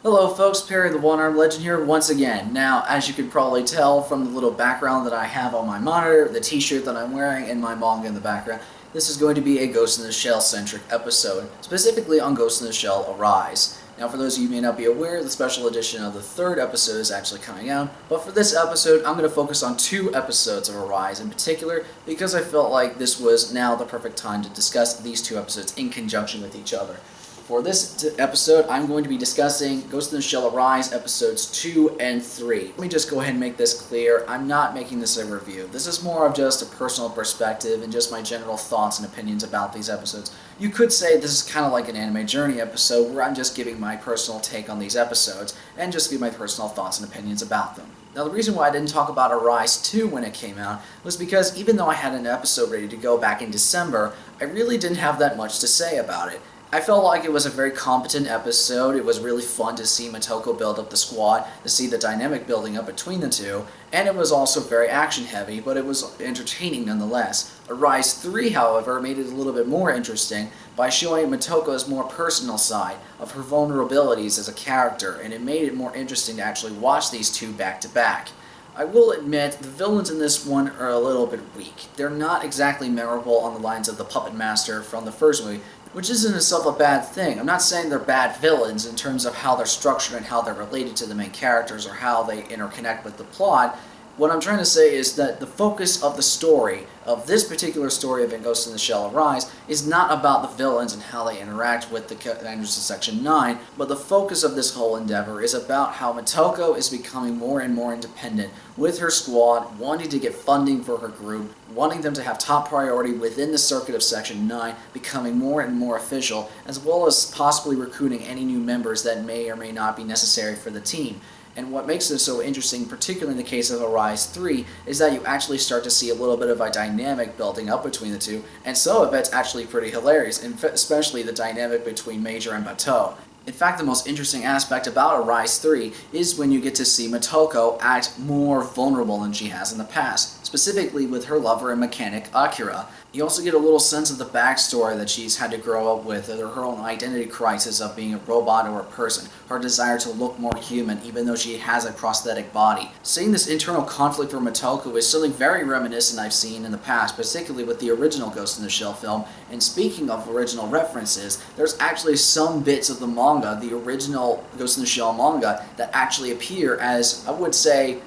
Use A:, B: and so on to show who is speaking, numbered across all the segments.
A: Hello folks, Perry the One-Armed Legend here once again. Now, as you can probably tell from the little background that I have on my monitor, the t-shirt that I'm wearing, and my manga in the background, this is going to be a Ghost in the Shell centric episode, specifically on Ghost in the Shell Arise. Now, for those of you who may not be aware, the special edition of the third episode is actually coming out, but for this episode, I'm going to focus on 2 episodes of Arise in particular, because I felt like this was now the perfect time to discuss these 2 episodes in conjunction with each other. For this episode, I'm going to be discussing Ghost in the Shell Arise episodes 2 and 3. Let me just go ahead and make this clear. I'm not making this a review. This is more of just a personal perspective and just my general thoughts and opinions about these episodes. You could say this is kind of like an Anime Journey episode where I'm just giving my personal take on these episodes and just give my personal thoughts and opinions about them. Now, the reason why I didn't talk about Arise 2 when it came out was because even though I had an episode ready to go back in December, I really didn't have that much to say about it. I felt like it was a very competent episode. It was really fun to see Motoko build up the squad, to see the dynamic building up between the two, and it was also very action-heavy, but it was entertaining nonetheless. Arise 3, however, made it a little bit more interesting by showing Motoko's more personal side, of her vulnerabilities as a character, and it made it more interesting to actually watch these two back-to-back. I will admit, the villains in this one are a little bit weak. They're not exactly memorable on the lines of the Puppet Master from the first movie, which isn't in itself a bad thing. I'm not saying they're bad villains in terms of how they're structured and how they're related to the main characters or how they interconnect with the plot. What I'm trying to say is that the focus of the story, of this particular story of Ghost in the Shell Arise, is not about the villains and how they interact with the commanders of Section 9, but the focus of this whole endeavor is about how Motoko is becoming more and more independent with her squad, wanting to get funding for her group, wanting them to have top priority within the circuit of Section 9, becoming more and more official, as well as possibly recruiting any new members that may or may not be necessary for the team. And what makes this so interesting, particularly in the case of Arise 3, is that you actually start to see a little bit of a dynamic building up between the two, and some of it's actually pretty hilarious, and especially the dynamic between Major and Batou. In fact, the most interesting aspect about Arise 3 is when you get to see Motoko act more vulnerable than she has in the past, specifically with her lover and mechanic, Akira. You also get a little sense of the backstory that she's had to grow up with, her own identity crisis of being a robot or a person, her desire to look more human even though she has a prosthetic body. Seeing this internal conflict for Motoko is something very reminiscent I've seen in the past, particularly with the original Ghost in the Shell film. And speaking of original references, there's actually some bits of the manga, the original Ghost in the Shell manga, that actually appear as, I would say,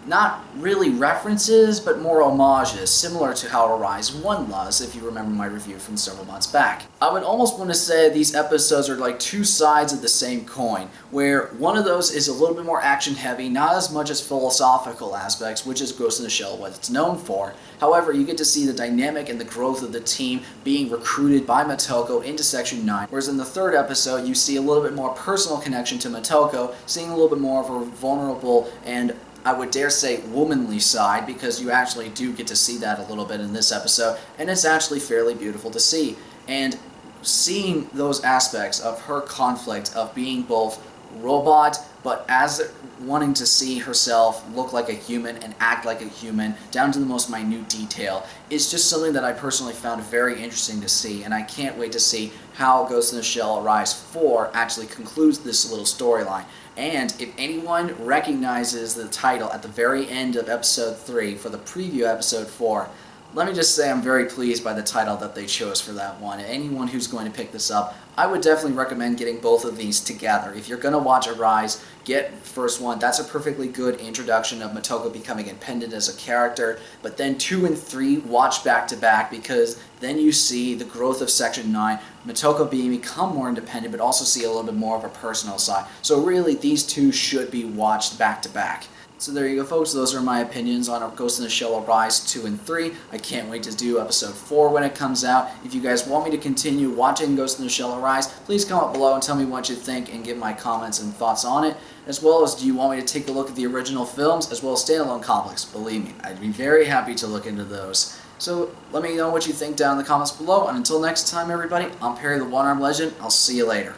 A: not really references, but more homages, similar to how Arise 1 was, if you remember my review from several months back. I would almost want to say these episodes are like 2 sides of the same coin, where one of those is a little bit more action-heavy, not as much as philosophical aspects, which is Ghost in the Shell, what it's known for. However, you get to see the dynamic and the growth of the team being recruited by Motoko into Section 9, whereas in the third episode, you see a little bit more personal connection to Motoko, seeing a little bit more of her vulnerable and I would dare say womanly side, because you actually do get to see that a little bit in this episode, and it's actually fairly beautiful to see. And seeing those aspects of her conflict of being both robot, but as wanting to see herself look like a human and act like a human, down to the most minute detail, is just something that I personally found very interesting to see, and I can't wait to see how Ghost in the Shell Arise 4 actually concludes this little storyline. And if anyone recognizes the title at the very end of Episode 3 for the preview Episode 4, let me just say I'm very pleased by the title that they chose for that one. Anyone who's going to pick this up, I would definitely recommend getting both of these together. If you're going to watch Arise, get the first one. That's a perfectly good introduction of Motoko becoming independent as a character. But then 2 and 3, watch back to back, because then you see the growth of Section 9, Motoko become more independent, but also see a little bit more of a personal side. So really, these 2 should be watched back to back. So there you go, folks. Those are my opinions on Ghost in the Shell Arise 2 and 3. I can't wait to do Episode 4 when it comes out. If you guys want me to continue watching Ghost in the Shell Arise, please comment below and tell me what you think and give my comments and thoughts on it. As well as, do you want me to take a look at the original films as well as standalone comics? Believe me, I'd be very happy to look into those. So let me know what you think down in the comments below. And until next time, everybody, I'm Perry the One-Armed Legend. I'll see you later.